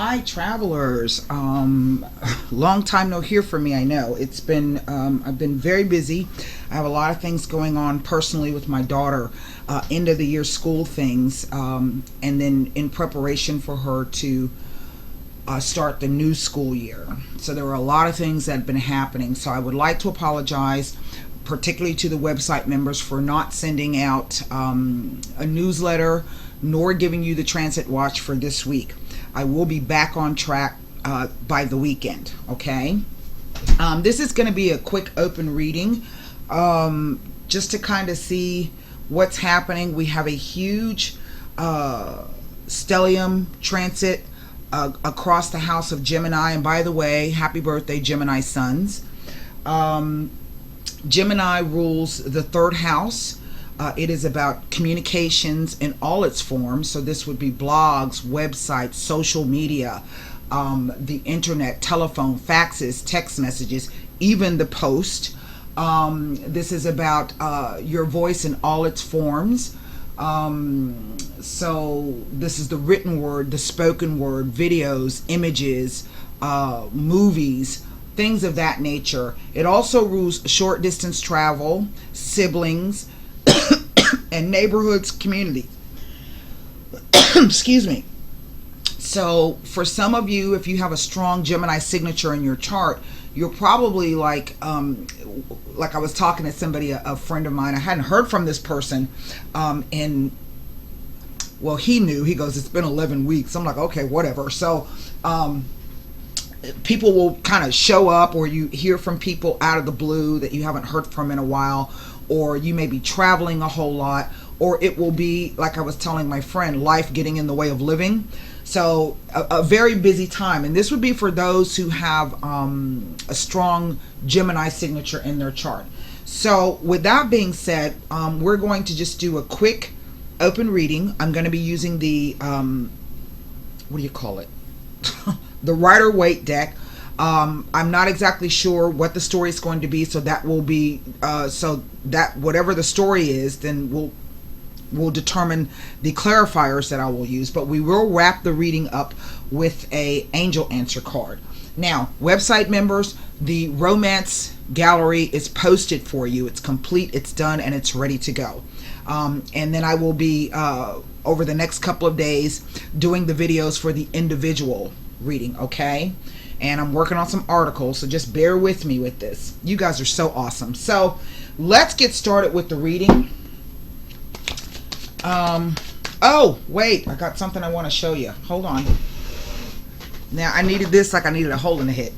Hi, travelers. Long time no hear from me. I know it's been. I've been very busy. I have a lot of things going on personally with my daughter. End of the year school things, and then in preparation for her to start the new school year. So there were a lot of things that have been happening. So I would like to apologize, particularly to the website members, for not sending out a newsletter nor giving you the transit watch for this week. I will be back on track by the weekend, okay? This is going to be a quick open reading, just to kind of see what's happening. We have a huge stellium transit across the house of Gemini. And by the way, happy birthday, Gemini sons. Gemini rules the third house. It is about communications in all its forms. So this would be blogs, websites, social media, the internet, telephone, faxes, text messages, even the post. This is about your voice in all its forms. So this is the written word, the spoken word, videos, images, movies, things of that nature. It also rules short distance travel, siblings, and neighborhoods, communities. Excuse me. So for some of you, if you have a strong Gemini signature in your chart, you're probably like I was talking to somebody, a friend of mine. I hadn't heard from this person, and well, he knew. He goes, it's been 11 weeks. I'm like, okay, whatever. So people will kind of show up, or you hear from people out of the blue that you haven't heard from in a while, or you may be traveling a whole lot, or it will be, like I was telling my friend, life getting in the way of living. So a very busy time. And this would be for those who have a strong Gemini signature in their chart. So with that being said, we're going to just do a quick open reading. I'm going to be using the, what do you call it? The Rider-Waite deck. I'm not exactly sure what the story is going to be, so that will be so that whatever the story is, then we'll determine the clarifiers that I will use. But we will wrap the reading up with a angel answer card. Now, website members, the romance gallery is posted for you. It's complete, it's done, and it's ready to go. And then I will be over the next couple of days doing the videos for the individual reading, okay? And I'm working on some articles, so just bear with me with this. You guys are so awesome. So let's get started with the reading. Oh, wait, I got something I want to show you. Hold on. Now, I needed this like I needed a hole in the head.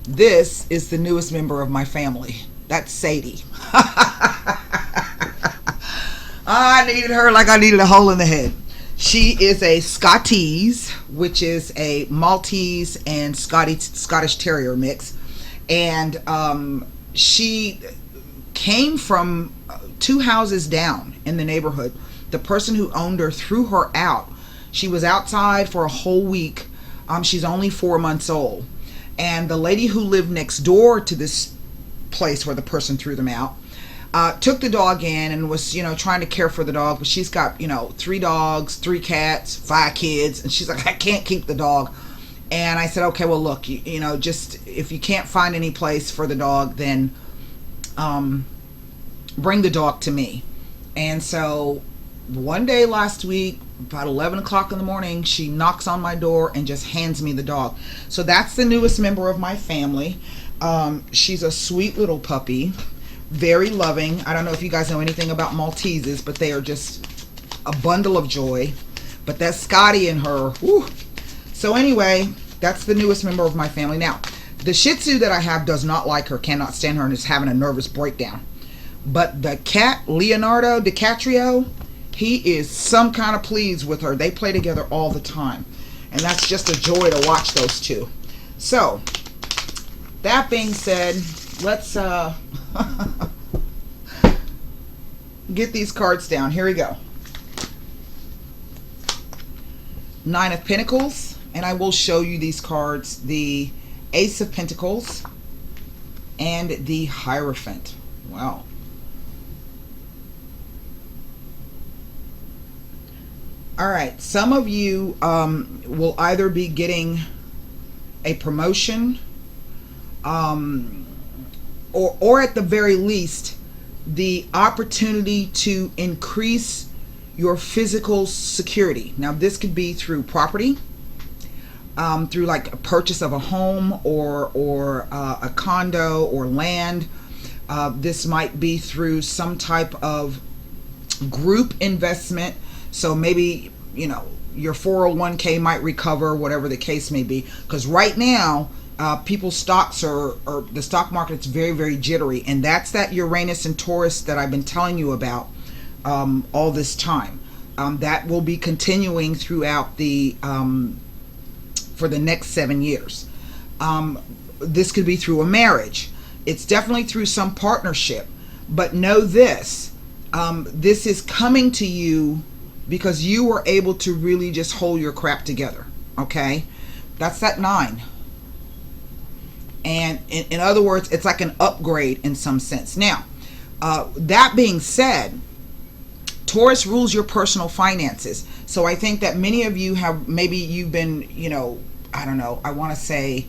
This is the newest member of my family. That's Sadie. I needed her like I needed a hole in the head. She is a Scotties, which is a Maltese and Scottish Terrier mix. And she came from 2 houses down in the neighborhood. The person who owned her threw her out. She was outside for a whole week. She's only 4 months old. And the lady who lived next door to this place where the person threw them out took the dog in and was, trying to care for the dog. But she's got, 3 dogs, 3 cats, 5 kids. And she's like, I can't keep the dog. And I said, okay, well, look, just if you can't find any place for the dog, then bring the dog to me. And so one day last week, about 11 o'clock in the morning, she knocks on my door and just hands me the dog. So that's the newest member of my family. She's a sweet little puppy, very loving. I don't know if you guys know anything about Malteses, but they are just a bundle of joy. But that Scotty in her, whew. So anyway, that's the newest member of my family. Now, the Shih Tzu that I have does not like her, cannot stand her, and is having a nervous breakdown. But the cat, Leonardo DiCaprio, he is some kind of pleased with her. They play together all the time. And that's just a joy to watch those two. So, that being said, let's get these cards down. Here we go. 9 of Pentacles. And I will show you these cards. The Ace of Pentacles and the Hierophant. Wow. All right, some of you will either be getting a promotion, or at the very least, the opportunity to increase your physical security. Now, this could be through property, through like a purchase of a home or a condo or land. This might be through some type of group investment. So maybe, your 401k might recover, whatever the case may be. Because right now, people's stocks or the stock market's very, very jittery. And that's that Uranus and Taurus that I've been telling you about all this time. That will be continuing throughout for the next 7 years. This could be through a marriage. It's definitely through some partnership. But know this, this is coming to you because you were able to really just hold your crap together. Okay? That's that 9. And in other words, it's like an upgrade in some sense. Now, that being said, Taurus rules your personal finances. So I think that many of you have, maybe you've been, I don't know, I want to say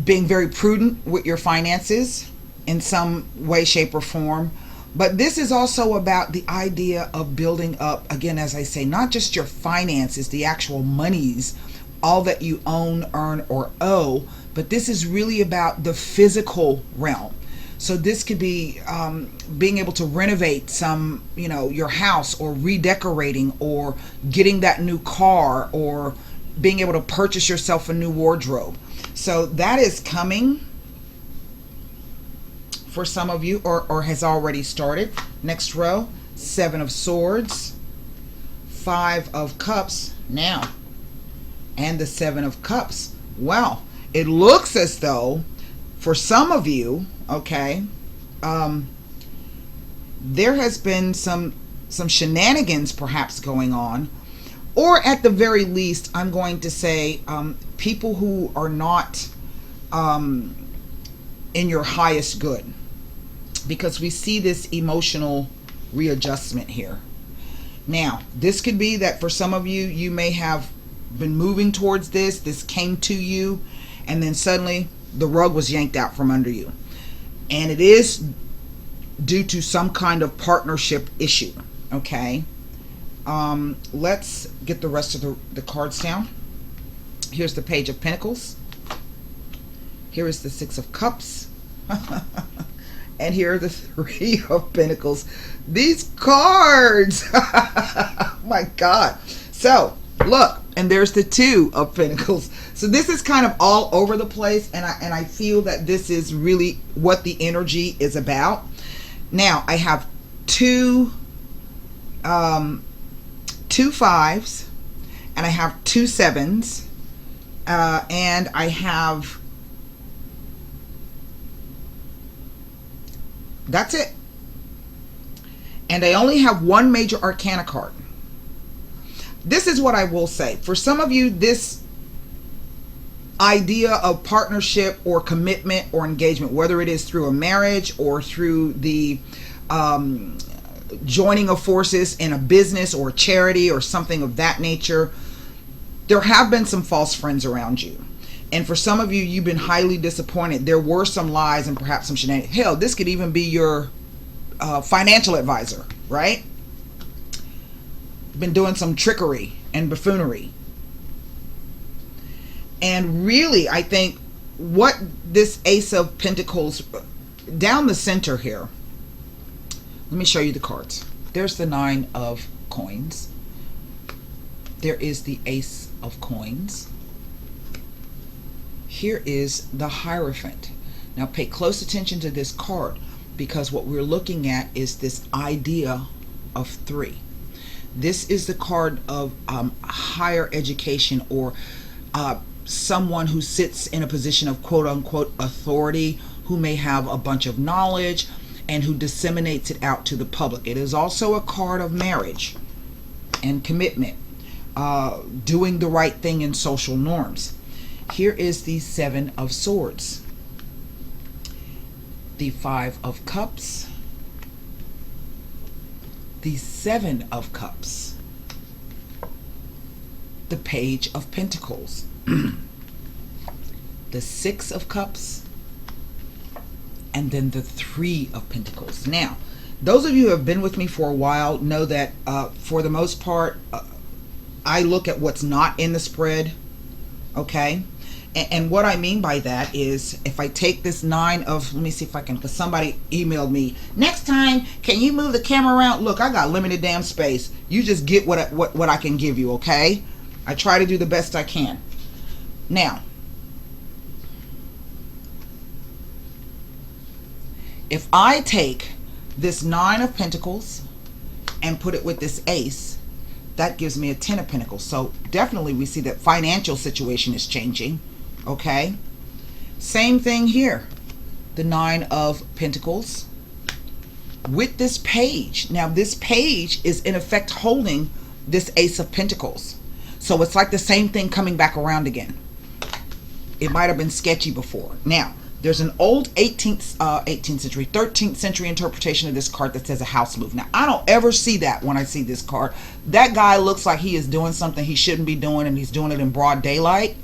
being very prudent with your finances in some way, shape, or form. But this is also about the idea of building up, again, as I say, not just your finances, the actual monies, all that you own, earn, or owe, but this is really about the physical realm. So this could be being able to renovate some, your house, or redecorating, or getting that new car, or being able to purchase yourself a new wardrobe. So that is coming for some of you, or has already started. Next row, 7 of Swords, 5 of Cups now, and the 7 of Cups. Well, it looks as though for some of you, okay, there has been some shenanigans perhaps going on, or at the very least, I'm going to say people who are not in your highest good, because we see this emotional readjustment here. Now, this could be that for some of you, you may have been moving towards this came to you, and then suddenly the rug was yanked out from under you. And it is due to some kind of partnership issue, okay? Let's get the rest of the cards down. Here's the Page of Pentacles. Here is the 6 of Cups. And here are the 3 of Pentacles. These cards! My God. So, look, and there's the 2 of Pentacles. So this is kind of all over the place, and I feel that this is really what the energy is about. Now, I have two 5s, and I have 2 7s, and I have, that's it. And I only have 1 major arcana card. This is what I will say. For some of you, this idea of partnership or commitment or engagement, whether it is through a marriage or through the joining of forces in a business or a charity or something of that nature, there have been some false friends around you. And for some of you, you've been highly disappointed. There were some lies and perhaps some shenanigans. Hell, this could even be your financial advisor, right? Been doing some trickery and buffoonery. And really, I think what this Ace of Pentacles, down the center here, let me show you the cards. There's the 9 of Coins. There is the Ace of Coins. Here is the Hierophant. Now pay close attention to this card, because what we're looking at is this idea of 3. This is the card of higher education, or someone who sits in a position of quote-unquote authority, who may have a bunch of knowledge and who disseminates it out to the public. It is also a card of marriage and commitment, doing the right thing in social norms. Here is the 7 of Swords, the 5 of Cups, the Seven of Cups, the Page of Pentacles, the Six of Cups, and then the Three of Pentacles. Now, those of you who have been with me for a while know that for the most part, I look at what's not in the spread, okay? And what I mean by that is, if I take this Nine of, let me see if I can, because somebody emailed me, next time, can you move the camera around? Look, I got limited damn space. You just get what I can give you, okay? I try to do the best I can. Now, if I take this Nine of Pentacles and put it with this Ace, that gives me a Ten of Pentacles. So definitely we see that financial situation is changing. Okay, same thing here, the Nine of Pentacles with this page. Now this page is in effect holding this Ace of Pentacles, so it's like the same thing coming back around again. It might have been sketchy before. Now there's an old 13th century interpretation of this card that says a house move. Now I don't ever see that when I see this card. That guy looks like he is doing something he shouldn't be doing, and he's doing it in broad daylight.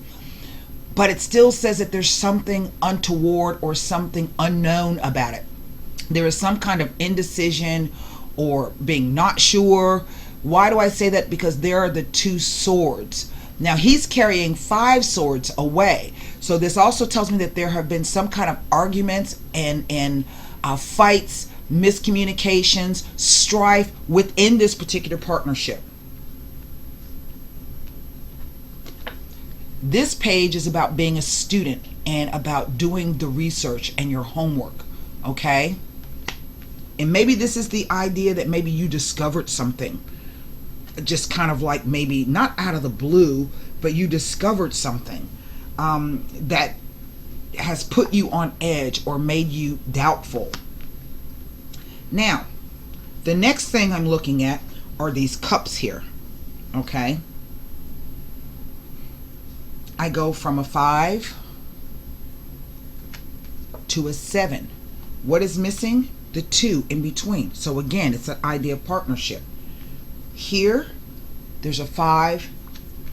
But it still says that there's something untoward or something unknown about it. There is some kind of indecision or being not sure. Why do I say that? Because there are the Two Swords. Now he's carrying 5 swords away. So this also tells me that there have been some kind of arguments and fights, miscommunications, strife within this particular partnership. This page is about being a student and about doing the research and your homework, okay? And maybe this is the idea that maybe you discovered something, just kind of like maybe not out of the blue, but you discovered something that has put you on edge or made you doubtful. Now, the next thing I'm looking at are these cups here, okay? I go from a 5 to a 7. What is missing? The 2 in between. So again, it's an idea of partnership. Here, there's a 5,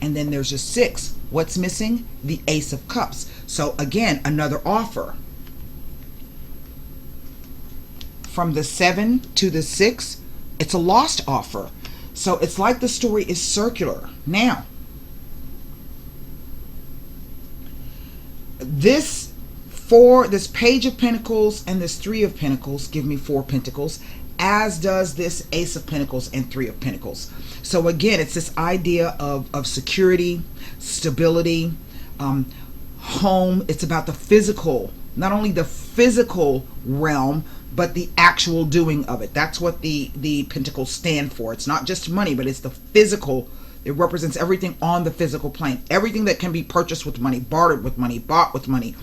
and then there's a 6. What's missing? The Ace of Cups. So again, another offer. From the 7 to the 6, it's a lost offer. So it's like the story is circular. Now, this Page of Pentacles and this Three of Pentacles give me 4 Pentacles, as does this Ace of Pentacles and Three of Pentacles. So again, it's this idea of security, stability, home. It's about the physical, not only the physical realm, but the actual doing of it. That's what the Pentacles stand for. It's not just money, but it's the physical. It represents everything on the physical plane. Everything that can be purchased with money, bartered with money, bought with money,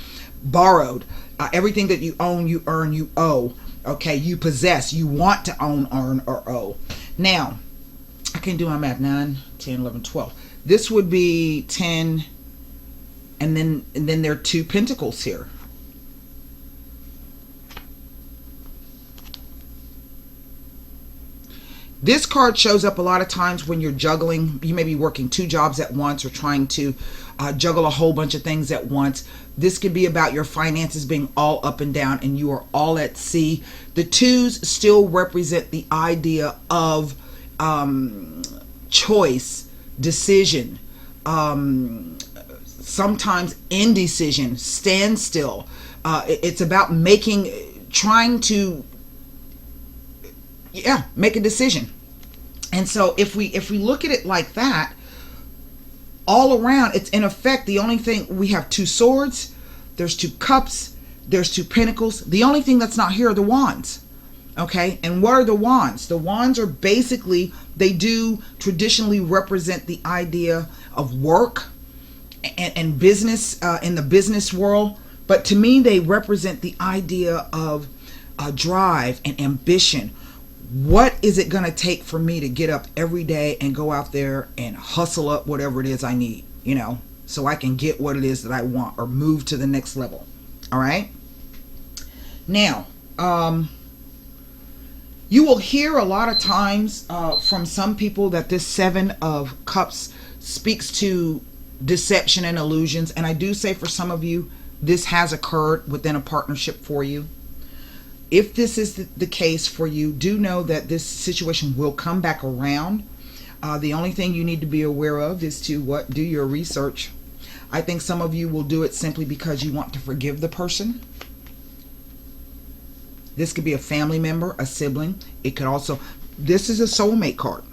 borrowed. Everything that you own, you earn, you owe. Okay, you possess, you want to own, earn, or owe. Now, I can do my math. 9, 10, 11, 12. This would be 10, and then there are 2 Pentacles here. This card shows up a lot of times when you're juggling. You may be working 2 jobs at once or trying to juggle a whole bunch of things at once. This could be about your finances being all up and down and you are all at sea. The 2s still represent the idea of choice, decision, sometimes indecision, standstill. It's about trying to make a decision. And so if we look at it like that, all around, it's in effect the only thing. We have 2 swords, there's 2 cups, there's 2 pentacles. The only thing that's not here are the wands. Okay, and what are the wands? The wands are basically, they do traditionally represent the idea of work and business in the business world. But to me, they represent the idea of drive and ambition. What is it going to take for me to get up every day and go out there and hustle up whatever it is I need, so I can get what it is that I want or move to the next level. All right. Now, You will hear a lot of times from some people that this Seven of Cups speaks to deception and illusions. And I do say for some of you, this has occurred within a partnership for you. If this is the case for you, do know that this situation will come back around. The only thing you need to be aware of is to do your research. I think some of you will do it simply because you want to forgive the person. This could be a family member, a sibling. It could also, this is a soulmate card.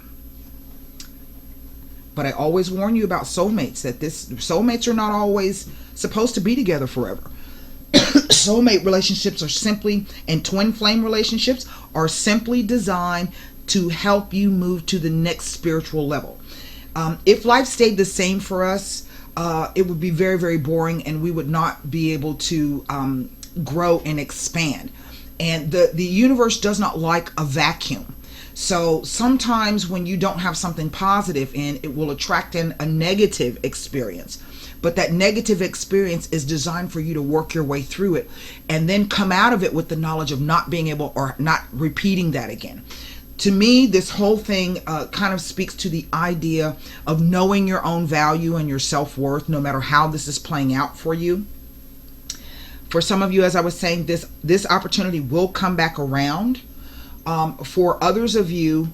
But I always warn you about soulmates, that soulmates are not always supposed to be together forever. Soulmate relationships are simply, and twin flame relationships are simply designed to help you move to the next spiritual level. If life stayed the same for us, it would be very, very boring, and we would not be able to grow and expand. And the universe does not like a vacuum. So sometimes when you don't have something positive in, it will attract in a negative experience. But that negative experience is designed for you to work your way through it and then come out of it with the knowledge of not being able, or not repeating that again. To me, this whole thing kind of speaks to the idea of knowing your own value and your self-worth, no matter how this is playing out for you. For some of you, as I was saying, this opportunity will come back around. For others of you,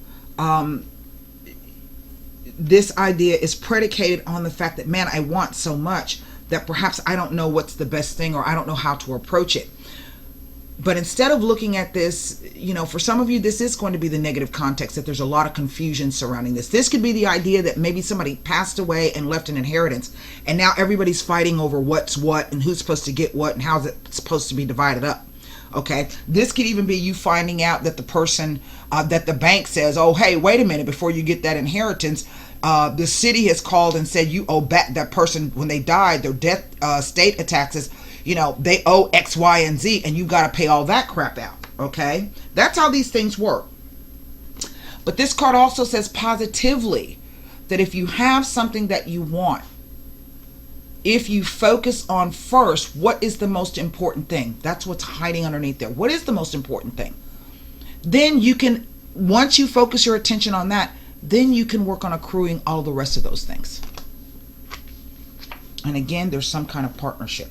this idea is predicated on the fact that, man, I want so much that perhaps I don't know what's the best thing, or I don't know how to approach it. But instead of looking at this, for some of you, this is going to be the negative context, that there's a lot of confusion surrounding this. This could be the idea that maybe somebody passed away and left an inheritance, and now everybody's fighting over what's what and who's supposed to get what and how's it supposed to be divided up. Okay, this could even be you finding out that the person, that the bank says, oh, hey, wait a minute, before you get that inheritance, the city has called and said you owe back that person when they died, their death estate taxes, they owe X, Y, and Z, and you got to pay all that crap out. Okay, that's how these things work. But this card also says positively that if you have something that you want, if you focus on first what is the most important thing, that's what's hiding underneath there. What is the most important thing? Then you can, once you focus your attention on that, then you can work on accruing all the rest of those things. And again, there's some kind of partnership.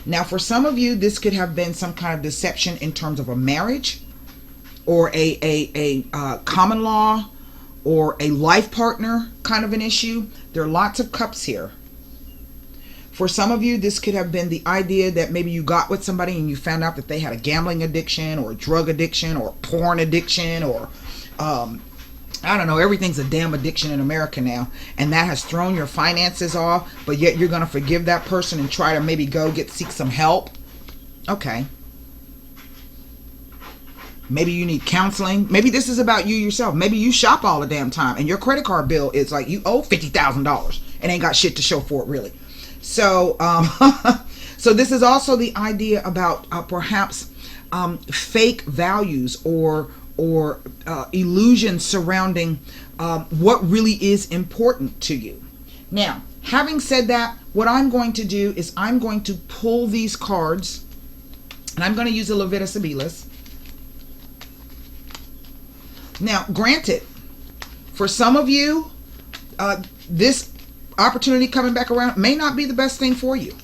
Now, for some of you, this could have been some kind of deception in terms of a marriage, or a common law, or a life partner kind of an issue. There are lots of cups here. For some of you, this could have been the idea that maybe you got with somebody and you found out that they had a gambling addiction, or a drug addiction, or porn addiction, or I don't know, everything's a damn addiction in America now, and that has thrown your finances off, but yet you're going to forgive that person and try to maybe seek some help. Okay. Maybe you need counseling. Maybe this is about you yourself. Maybe you shop all the damn time and your credit card bill is like you owe $50,000 and ain't got shit to show for it, really. So so this is also the idea about perhaps fake values or illusions surrounding what really is important to you. Now, having said that, what I'm going to do is I'm going to pull these cards, and I'm going to use a Levitas Abilis. Now, granted, for some of you, this opportunity coming back around may not be the best thing for you.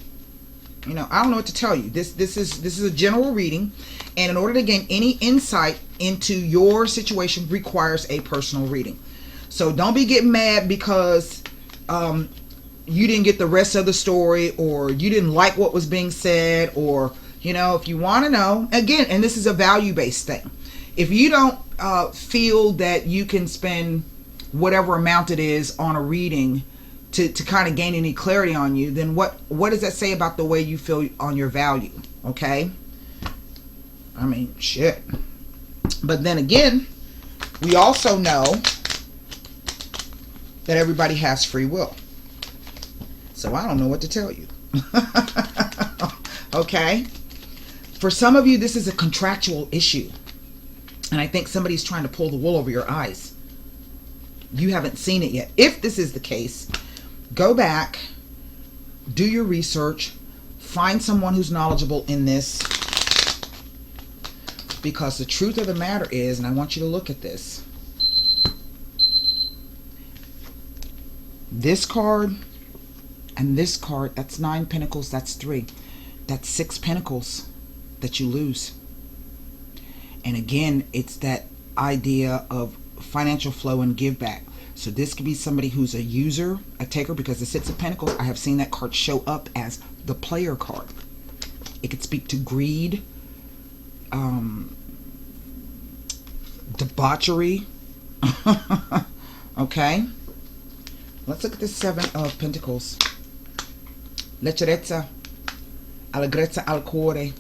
I don't know what to tell you. This is a general reading, and in order to gain any insight into your situation requires a personal reading. So don't be getting mad because you didn't get the rest of the story, or you didn't like what was being said, or if you want to know, again, and this is a value-based thing. If you don't feel that you can spend whatever amount it is on a reading to kind of gain any clarity on you, then what does that say about the way you feel on your value? Okay, I mean, shit. But then again, we also know that everybody has free will, so I don't know what to tell you. Okay, for some of you, this is a contractual issue, and I think somebody's trying to pull the wool over your eyes. You haven't seen it yet. If this is the case, go back, do your research, find someone who's knowledgeable in this. Because the truth of the matter is, and I want you to look at this. This card and this card, that's 9 pentacles, that's 3. That's 6 pentacles that you lose. And again, it's that idea of financial flow and give back. So this could be somebody who's a user, a taker, because the 6 of Pentacles, I have seen that card show up as the player card. It could speak to greed, debauchery. Okay, let's look at the 7 of Pentacles. Leggerezza, allegrezza al cuore,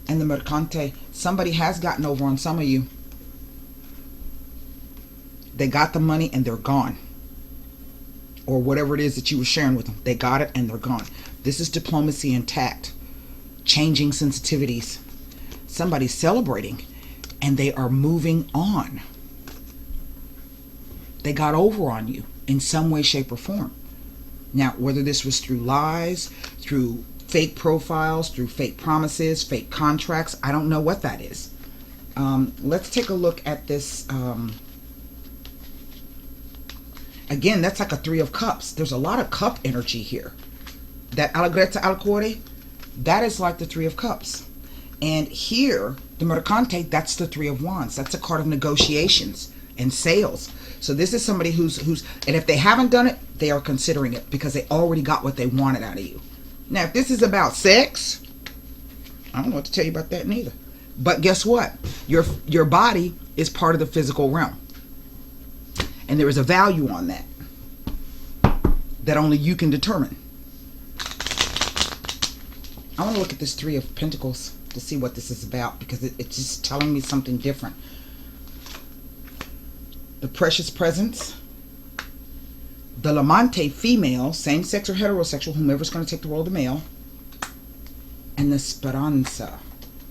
and the mercante. Somebody has gotten over on some of you. They got the money and they're gone, or whatever it is that you were sharing with them. They got it and they're gone. This is diplomacy and tact, changing sensitivities. Somebody's celebrating and they are moving on. They got over on you in some way, shape, or form. Now, whether this was through lies, through fake profiles, through fake promises, fake contracts, I don't know what that is. Let's take a look at this. Again, that's like a 3 of Cups. There's a lot of cup energy here. That allegrezza al cuore, that is like the 3 of Cups. And here, the mercante, that's the 3 of Wands. That's a card of negotiations and sales. So this is somebody who's, and if they haven't done it, they are considering it because they already got what they wanted out of you. Now, if this is about sex, I don't know what to tell you about that neither. But guess what? Your body is part of the physical realm. And there is a value on that that only you can determine. I want to look at this 3 of Pentacles to see what this is about, because it's just telling me something different. The precious presence, the l'amante female, same sex or heterosexual, whomever's going to take the role of the male, and the speranza.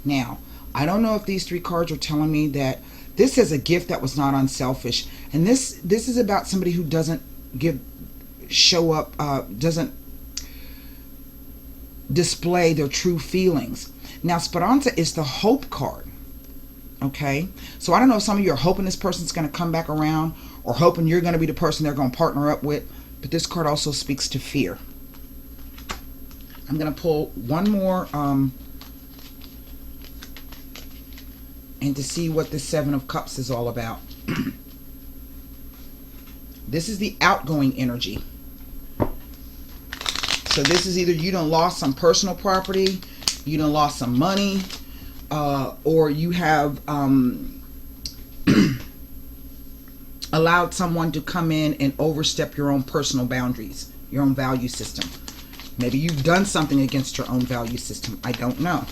Now, I don't know if these 3 cards are telling me that this is a gift that was not unselfish, and this is about somebody who doesn't doesn't display their true feelings. Now, Speranza is the hope card. Okay, so I don't know if some of you are hoping this person's going to come back around, or hoping you're going to be the person they're going to partner up with, but this card also speaks to fear. I'm going to pull one more and to see what the 7 of Cups is all about. This is the outgoing energy. So this is either you done lost some personal property, you done lost some money, or you have allowed someone to come in and overstep your own personal boundaries, your own value system. Maybe you've done something against your own value system. I don't know.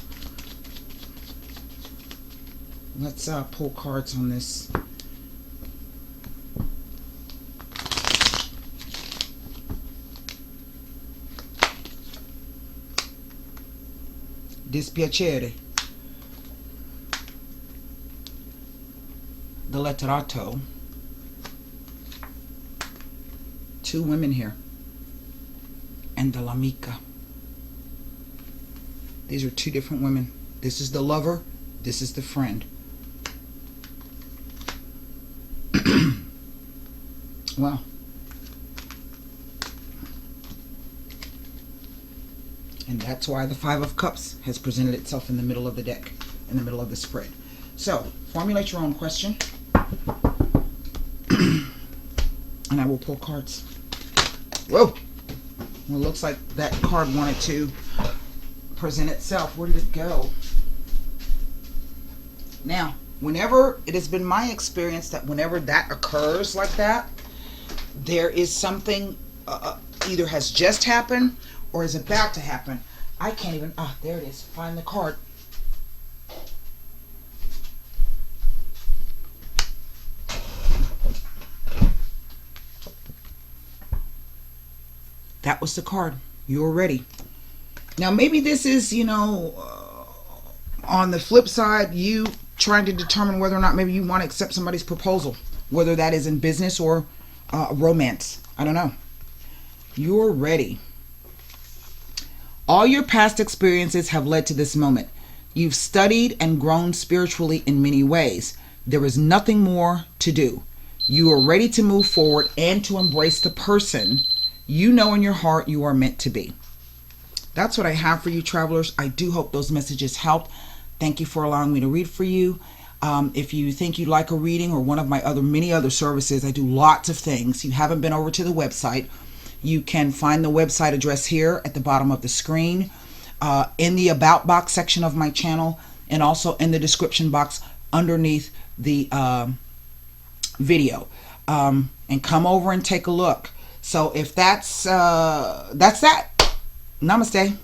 Let's pull cards on this. Dispiacere. The letterato. 2 women here. And the l'amica. These are 2 different women. This is the lover. This is the friend. Well. And that's why the 5 of Cups has presented itself in the middle of the deck, in the middle of the spread. So, formulate your own question. And I will pull cards. Whoa! Well, it looks like that card wanted to present itself. Where did it go? Now, whenever, it has been my experience that whenever that occurs like that, there is something either has just happened or is about to happen. I can't even, there it is. Find the card. That was the card. You were ready. Now, maybe this is, on the flip side, you trying to determine whether or not maybe you want to accept somebody's proposal, whether that is in business or romance. I don't know. You're ready. All your past experiences have led to this moment. You've studied and grown spiritually in many ways. There is nothing more to do. You are ready to move forward and to embrace the person you know in your heart you are meant to be. That's what I have for you, travelers. I do hope those messages helped. Thank you for allowing me to read for you. If you think you'd like a reading or one of my many other services, I do lots of things. You haven't been over to the website. You can find the website address here at the bottom of the screen, in the About box section of my channel, and also in the description box underneath the video. And come over and take a look. So if that's that. Namaste.